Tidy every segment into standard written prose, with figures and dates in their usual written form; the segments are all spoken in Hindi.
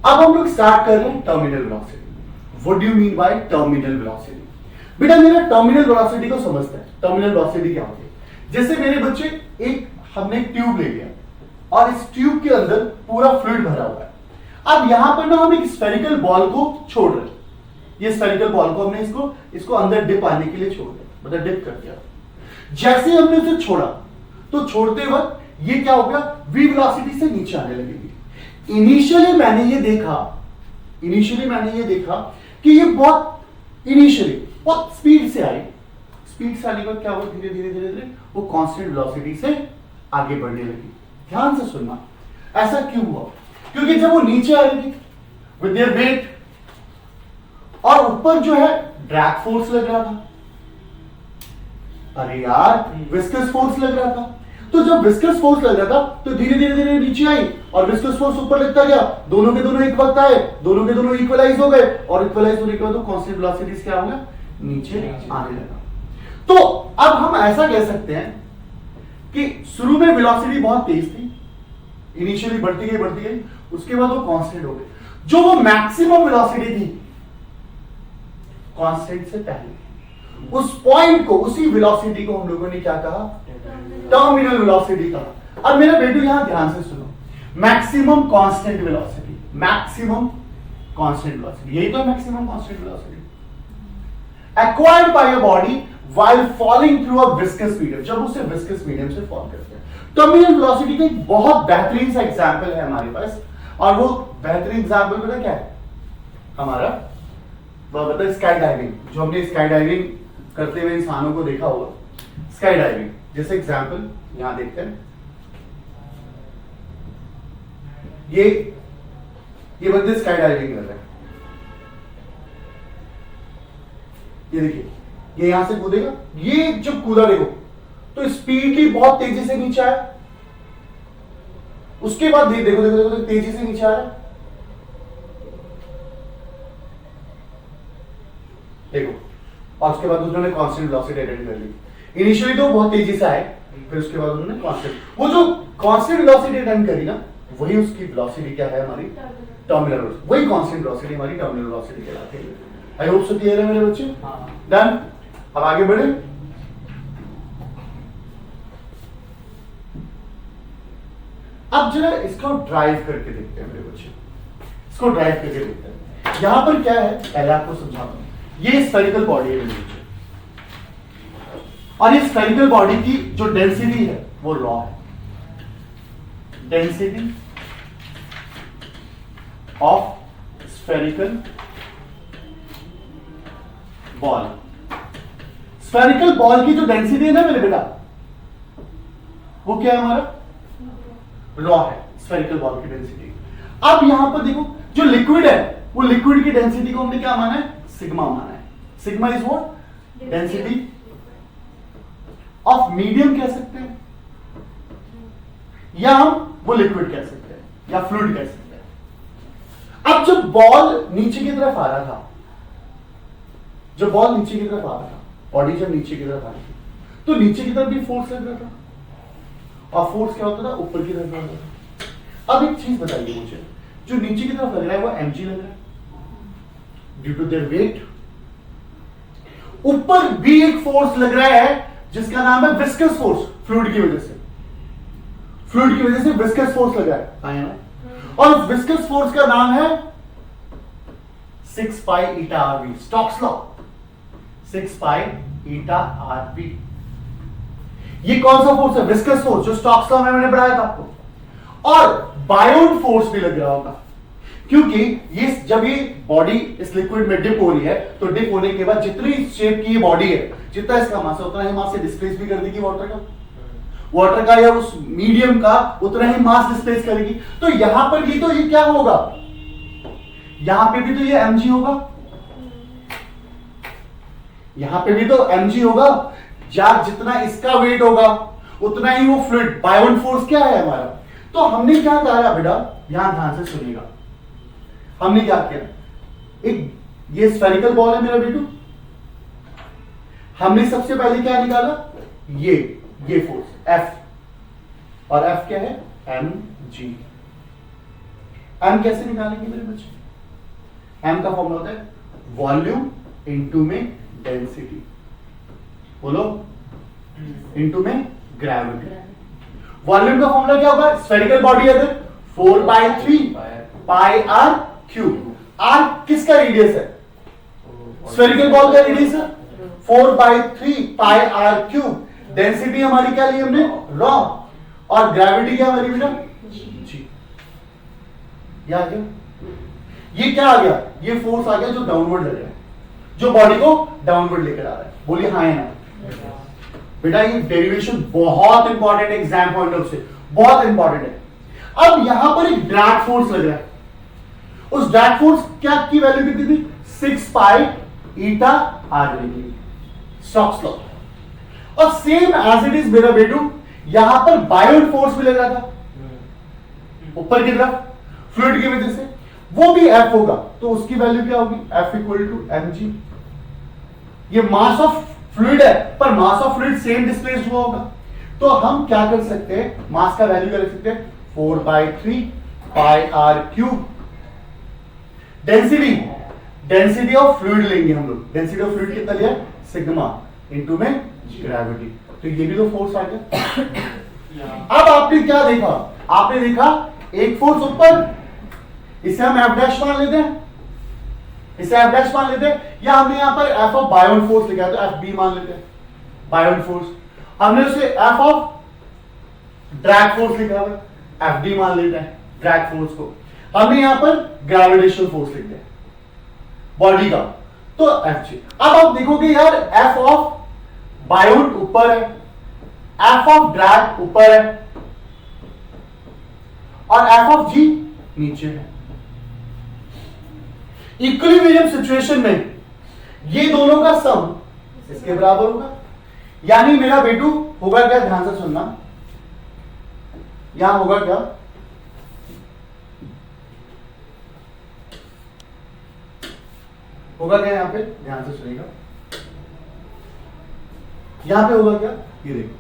अब हम लोग स्टार्ट कर रहे हैं terminal velocity. What do you mean by terminal velocity? बेटा मेरा टर्मिनल वेलोसिटी को समझता है। टर्मिनल वेलोसिटी क्या होती है? जैसे मेरे बच्चे हमने एक ट्यूब ले लिया और इस ट्यूब के अंदर पूरा फ्लूइड भरा हुआ है। अब यहां पर ना हम एक स्फेरिकल बॉल को छोड़ रहे हैं। ये स्फेरिकल बॉल को हमने इसको अंदर डिप आने के लिए छोड़ दिया, मतलब डिप कर दिया। जैसे ही हमने उसे छोड़ा तो छोड़ते वक्त ये क्या हो गया, वी वेलोसिटी से नीचे आने लगेगी। इनिशियली मैंने ये देखा कि ये बहुत स्पीड से आई। स्पीड से आने के बाद क्या हुआ, धीरे धीरे वो कांस्टेंट वेलोसिटी से आगे बढ़ने लगी। ध्यान से सुनना, ऐसा क्यों हुआ? क्योंकि जब वो नीचे आ रही थी विद देयर वेट और ऊपर जो है ड्रैग फोर्स लग रहा था, अरे यार विस्कस फोर्स लग रहा था। तो जब विस्कस फोर्स लग रहा था तो धीरे धीरे नीचे आई और विस्कस फोर्स ऊपर लगता गया। दोनों के दोनों एक वक्त आए, दोनों के दोनों इक्वलाइज हो गए और इक्वलाइज होने के बाद तो कांस्टेंट वेलोसिटीज क्या हो गया, नीचे आने लगा। तो अब हम ऐसा कह सकते हैं कि शुरू में वेलोसिटी बहुत तेज थी, इनिशियली बढ़ती गई, उसके बाद वो कांस्टेंट हो गई। जो वो मैक्सिमम वेलोसिटी थी कांस्टेंट से पहले, उस पॉइंट को, उसी वेलोसिटी को हम लोगों ने क्या कहा, टर्मिनल वेलोसिटी कहा। अब मेरे बेटू यहां ध्यान से सुनो, मैक्सिमम कांस्टेंट वेलोसिटी, यही तो है maximum constant velocity acquired by a body while falling through a viscous medium, जब उसे विस्कस मीडियम से फॉल करते हैं। टर्मिनल वेलोसिटी का एक बहुत बेहतरीन सा एग्जांपल है हमारे पास, और वो बेहतरीन एग्जांपल पता क्या है हमारा, वो बता स्काई डाइविंग। जो हमने स्काई डाइविंग करते हुए इंसानों को देखा होगा, स्काई डाइविंग जैसे एग्जांपल यहां देखते हैं। ये बंदे स्काई डाइविंग कर रहे हैं, ये देखिए, ये यहां से कूदेगा, ये जब कूदा देखो तो स्पीडली बहुत तेजी से नीचे आया, उसके बाद देखो तेजी से नीचे आ रहा है, देखो, और उसके बाद उन्होंने कांस्टेंट वेलोसिटी अटेन कर ली। इनिशियली तो बहुत तेजी से आए, फिर उसके बाद उन्होंने कांस्टेंट, वो जो कांस्टेंट वेलोसिटी अटेन करी ना, वही उसकी वेलोसिटी क्या है हमारी, टर्मिनल वेलोसिटी। वही कांस्टेंट वेलोसिटी हमारी टर्मिनल वेलोसिटी कहलाती है। आई होप सो क्लियर है मेरे बच्चे? डन। अब आगे बढ़े। अब जरा इसको ड्राइव करके देखते हैं मेरे बच्चे, इसको ड्राइव करके देखते हैं। यहां पर क्या है, पहले आपको समझाता हूं। ये स्फेरिकल बॉडी है मेरे बच्चे, और इस स्फेरिकल बॉडी की जो डेंसिटी है वो लॉ है, density of spherical ball. Spherical ball की जो डेंसिटी है ना मेरे बेटा, वो क्या है हमारा, लॉ है स्फेरिकल बॉल की डेंसिटी। अब यहां पर देखो, जो लिक्विड है वो लिक्विड की डेंसिटी को हमने क्या माना है, सिग्मा माना है। Sigma is what, density of medium कह सकते हैं, या हम वो लिक्विड कह सकते हैं, या फ्लूइड कह सकते हैं। अब जब बॉल नीचे की तरफ आ रहा था, बॉडी जब नीचे की तरफ आ रही थी, तो नीचे की तरफ भी फोर्स लग रहा था, और फोर्स क्या होता था, ऊपर की तरफ लगता था। अब एक चीज बताइए मुझे, जो नीचे की तरफ लग रहा है वो mg लग रहा है ड्यू टू देयर वेट। ऊपर भी एक फोर्स लग रहा है जिसका नाम है विस्कस फोर्स, फ्लूइड की वजह से विस्कस फोर्स लग रहा है ना, और उस विस्कस फोर्स का नाम है 6 पाई ईटा RV, स्टोक्स लॉ, 6 पाई ईटा RV। ये कौन सा फोर्स है, विस्कस फोर्स, जो स्टोक्स लॉ में मैंने पढ़ाया था आपको। और बायोट फोर्स भी लग रहा होगा, क्योंकि ये जब ये बॉडी इस लिक्विड में डिप हो रही है, तो डिप होने के बाद जितनी शेप की ये बॉडी है, जितना इसका मास है उतना ही मास से डिस्प्लेस भी कर देगी वाटर का या उस मीडियम का उतना ही मास डिस्प्लेस करेगी। तो यहां पर भी तो ये क्या होगा, यहां पे भी तो ये mg होगा, यहां पे भी तो mg होगा, जितना इसका वेट होगा उतना ही वो फ्लूइड, बायोट फोर्स क्या है हमारा। तो हमने क्या कहा बेटा, यहां ध्यान से सुनिएगा, हमने क्या किया, एक ये स्फेरिकल बॉल है मेरा बेटू, हमने सबसे पहले क्या निकाला, ये फोर्स F, और F क्या है, mg। एम कैसे निकालेंगे मेरे बच्चे? एम का फॉर्मूला होता है वॉल्यूम इनटू में डेंसिटी, बोलो, इनटू में ग्रेविटी। वॉल्यूम का फॉर्मूला क्या होगा? स्फेरिकल बॉडी है 4/3 पाई आर क्यूब। आर किसका रेडियस है? स्फेरिकल बॉल का रेडियस है 4/3 पाई आर क्यूब। डेंसिटी हमारी क्या ली हमने? रॉ। और ग्रेविटी क्या हमारी बेटा? जी। ये आ गया। ये क्या आ गया? ये फोर्स आ गया जो डाउनवर्ड लग रहा है, जो बॉडी को डाउनवर्ड लेकर आ रहा है। बोलिए हाँ या ना? बेटा ये डेरिवेशन बहुत इंपॉर्टेंट है एग्जाम पॉइंट ऑफ से, बहुत इंपॉर्टेंट है। अब यहां पर एक ड्रैग फोर्स लग रहा है। उस ड्रैग फोर्स क्या की वैल्यू कितनी थी? 6 पाई ईटा आर वी, स्टोक्स लॉ। और सेम एज इट इज मेरा बेटू, यहां पर बायोट फोर्स भी लग रहा था ऊपर की तरफ फ्लूइड की वजह से, वो भी एफ होगा। तो उसकी वैल्यू क्या होगी? F equal to M G. ये मास ऑफ फ्लूइड है, पर mass of fluid same displaced हुआ होगा। तो हम क्या कर सकते हैं? मास का वैल्यू क्या रख सकते हैं? 4/3 pi r cube. Density, density of fluid लेंगे हम लोग। डेंसिटी ऑफ फ्लूइड कितना लिया? सिग्मा इनटू में ग्रेविटी। तो ये भी तो फोर्स आ गया। अब आपने क्या देखा? आपने देखा एक फोर्स ऊपर, इसे हम एफ डैश मान लेते हैं, इसे एफ डैश मान लेते हैं, या हमने यहां पर एफ ऑफ बायोन फोर्स लिखा है तो एफ बी मान लेते हैं, बायोन फोर्स। हमने उसे एफ ऑफ ड्रैग फोर्स लिखा है, एफ डी मान लेते हैं ड्रैग फोर्स को। हमने यहां पर ग्रेविटेशनल फोर्स लिखते हैं बॉडी का, तो एफ जी। अब आप देखोगे यार, एफ ऑफ बायोन ऊपर है, एफ ऑफ ड्रैग ऊपर है, और एफ ऑफ जी नीचे है। इक्विलिब्रियम सिचुएशन में ये दोनों का सम इसके बराबर होगा। यानी मेरा बेटू होगा क्या? ध्यान से सुनना, यहां होगा क्या? होगा क्या? यहां पे ध्यान से सुनिएगा, यहां पे होगा क्या? ये देखो,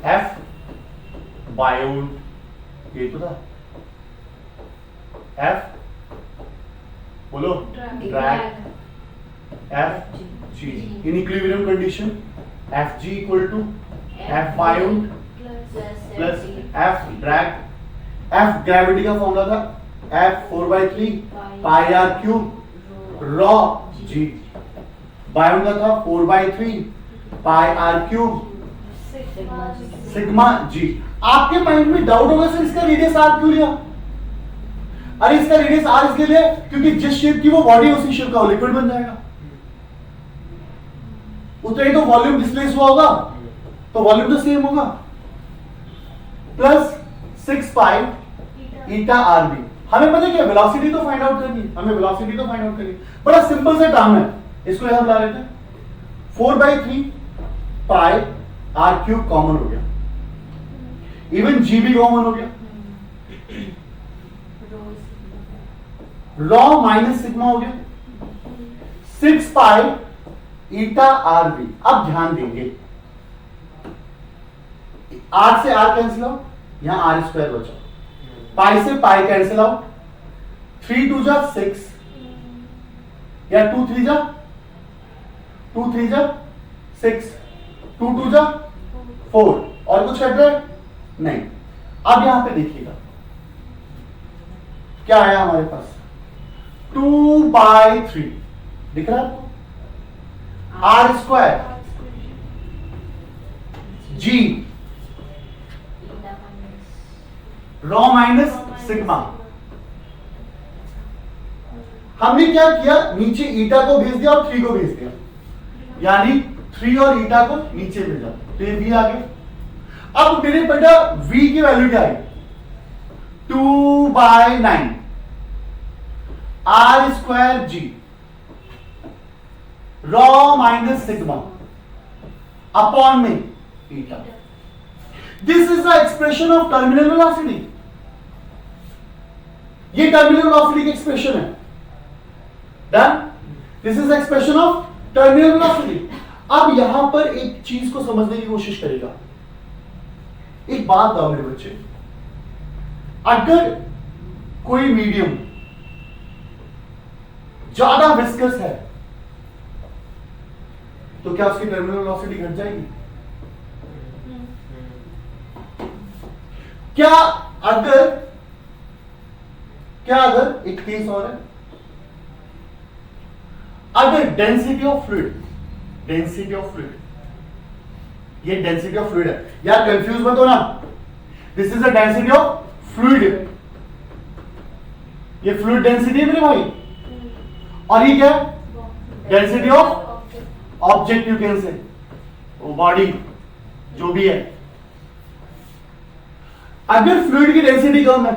एफ बायोन, ये तो था एफ, बोलो, drag, F G. In equilibrium condition F G equal to F buoyant plus F drag. F gravity का फॉर्मूला था F 4/3 pi r cube rho G. Buoyant का था 4/3 pi r cube sigma G. आपके माइंड में डाउट होगा सर इसका रेडियस आर क्यों लिया? अरे इसका रेडियस आर इसके लिए क्योंकि जिस शेप की वो बॉडी उसी शेप का वो लिक्विड बन जाएगा। उतना ही तो वॉल्यूम डिस्प्लेस हुआ होगा, तो वॉल्यूम तो सेम होगा। प्लस 6 पाई ईटा आर बी। हमें पता है क्या? वेलोसिटी तो फाइंड आउट करनी, हमें वेलोसिटी तो फाइंड आउट करनी। बड़ा सिंपल सा टर्म है, इसको यहां ला लेते हैं। 4/3 पाई आर क्यूब कॉमन हो गया, इवन जी भी कॉमन हो गया, रॉ माइनस सिग्मा हो गया, 6 पाई ईटा आर बी। अब ध्यान देंगे, आर से आर कैंसिल आउट, यहां आर स्क्वायर बचा, पाई से पाई कैंसिल आउट, 3 2 जा 6 या 2 3 जा 6, 2 2 जा 4, और कुछ हट रहा है नहीं। अब यहां पे देखिएगा क्या आया हमारे पास? 2/3 दिख रहा है आपको? R square G rho minus sigma. हमने क्या किया? नीचे ईटा को भेज दिया और 3 को भेज दिया, यानी 3 और ईटा को नीचे भेजा, तो ये v आ गया। अब मेरे बेटा v की वैल्यू क्या है? 2/9 r square G rho minus sigma upon में eta. This is the expression of terminal velocity. ये टर्मिनल वेलोसिटी की एक्सप्रेशन है। Done? This is the expression of terminal velocity. अब यहां पर एक चीज को समझने की कोशिश करेगा। एक बात बताओ मेरे बच्चे, अगर कोई मीडियम ज्यादा विस्कस है तो क्या उसकी टर्मिनल वेलोसिटी घट जाएगी? क्या अगर एक केस और है, अगर डेंसिटी ऑफ फ्लूइड ये डेंसिटी ऑफ फ्लूइड है यार, कंफ्यूज मत हो ना, this is the density of fluid, ये फ्लूइड डेंसिटी है मेरे भाई, और ये क्या है? Density of object, you can say body जो भी है। अगर फ्लूइड की डेंसिटी कम है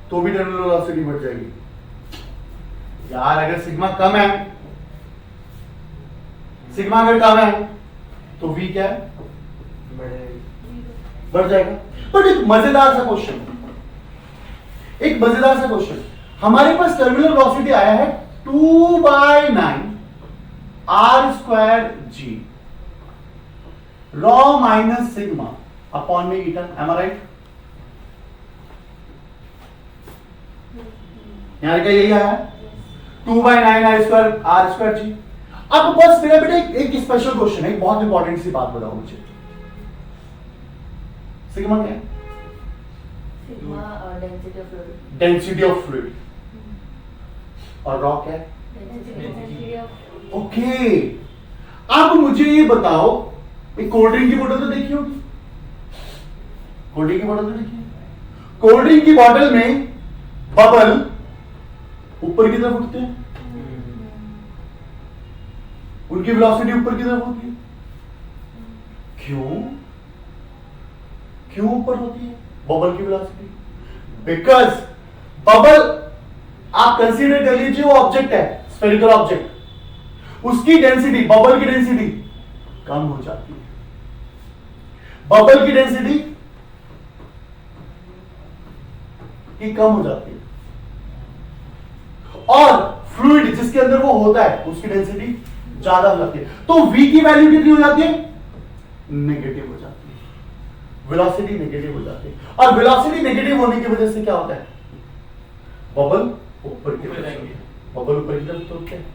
तो भी टर्मिनल वेलोसिटी बढ़ जाएगी यार। अगर सिग्मा कम है, सिग्मा अगर कम है तो वी क्या है? बढ़ जाएगा। बट एक मजेदार सा क्वेश्चन, हमारे पास टर्मिनल वेलोसिटी आया है 2/9 r²g raw minus sigma upon में ईटा, एम आई राइट? यहां क्या यही आया है 2/9 r²g। अब बस मेरा बेटा एक स्पेशल क्वेश्चन है, एक बहुत इंपॉर्टेंट सी बात बताओ मुझे, सिग्मा क्या है? डेंसिटी ऑफ फ्लूइड, और रॉ क्या है? ओके, अब मुझे ये बताओ, एक कोल्ड ड्रिंक की बोतल तो देखी होगी, कोल्ड ड्रिंक की बोतल में बबल ऊपर की तरफ उठते हैं, उनकी वेलोसिटी ऊपर की तरफ होती है। क्यों ऊपर होती है बबल की वेलोसिटी? बिकॉज बबल, आप कंसीडर कर लीजिए वो ऑब्जेक्ट है, स्फेरिकल ऑब्जेक्ट, उसकी डेंसिटी, बबल की डेंसिटी कम हो जाती है। बबल की डेंसिटी कम हो जाती है, और फ्लूइड जिसके अंदर वो होता है उसकी डेंसिटी ज्यादा हो जाती है। तो v की वैल्यू कितनी हो जाती है? नेगेटिव हो जाती है, वेलोसिटी नेगेटिव हो जाती है। और वेलोसिटी नेगेटिव होने की वजह से क्या होता है? बबल ऊपर की तरफ उठते हैं।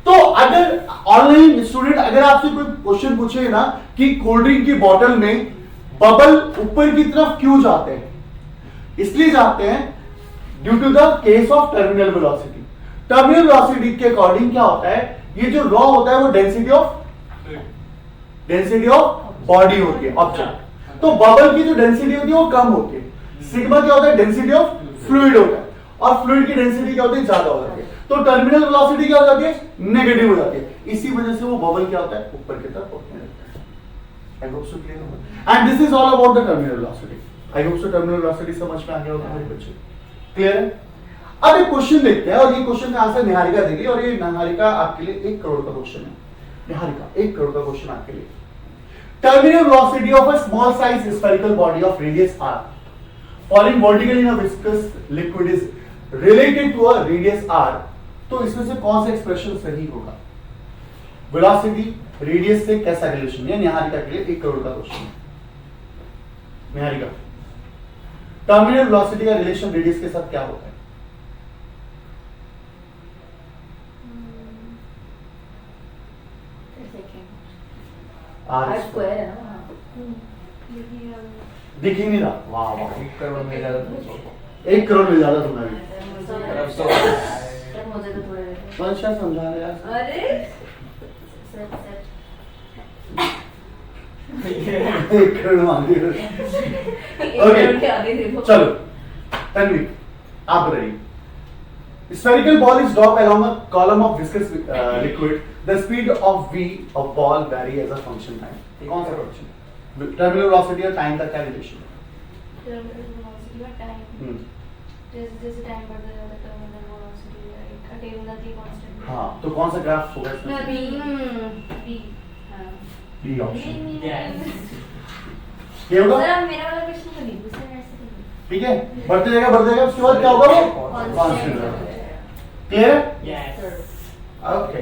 तो अगर ऑनलाइन स्टूडेंट, अगर आपसे कोई क्वेश्चन पूछे ना कि कोल्ड ड्रिंक की बोतल में बबल ऊपर की तरफ क्यों जाते हैं, इसलिए जाते हैं due to the case of terminal velocity. Terminal velocity के अकॉर्डिंग क्या होता है, ये जो रॉ होता है वो डेंसिटी ऑफ बॉडी होती है, ऑब्जेक्ट। तो बबल की जो डेंसिटी होती है वो कम होती है। सिग्मा क्या होता है? डेंसिटी ऑफ फ्लूइड होता है, और फ्लूइड की डेंसिटी क्या होती है? ज्यादा हो जाती है। तो टर्मिनल वेलोसिटी क्या हो जाती है? नेगेटिव हो जाती है। इसी वजह से वो बबल क्या होता है? ऊपर की तरफ उठने लगता है। आई होप सो क्लियर होगा। And this is all about the terminal velocity. I hope so terminal velocity समझ में आ गया होगा मेरे बच्चे, क्लियर है? अब एक क्वेश्चन देखते हैं, और ये क्वेश्चन का आंसर निहारिका देगी, और ये निहारिका आपके लिए 1 करोड़ का क्वेश्चन है। निहारिका 1 करोड़ का क्वेश्चन आपके लिए। Terminal velocity of a small size spherical body of radius r falling vertically in a viscous liquid is related to a radius r। तो इसमें से कौन सा एक्सप्रेशन सही होगा? वेलोसिटी रेडियस से कैसा रिलेशन? ये निहारिका के लिए 1 करोड़ का क्वेश्चन है। निहारिका, टर्मिनल वेलोसिटी का रिलेशन रेडियस के साथ क्या होता है? आर स्क्वायर है ना, दिख ही नहीं रहा। वाह वाह, 1 करोड़ में ज्यादा 1 करोड़ में ज्यादा तुम्हारी मुझे तो थोड़े पंचा समझा रहे यार। अरे सच 1 करोड़ मांगे। ओके चलो तन्वी, आप बताइए। Spherical ball is dropped along a column of viscous liquid. The speed of v of ball vary as a function time. कौन सा function? Terminal velocity और time का क्या relation है? टर्मिनल वेलोसिटी और टाइम, जैसे टाइम बढ़ता जाता है टर्मिनल वेलोसिटी अटेन होती है कांस्टेंट। हाँ, तो कौन सा ग्राफ होगा इसमें? बी हां बी ऑप्शन। यस। ये होगा? सर मेरा वाला क्वेश्चन तो नहीं, दूसरा ऐसे नहीं। ठीक है, बढ़ते जाएगा, उसके बाद क्या होगा? वो कांस्टेंट क्लियर है? Yes. ओके।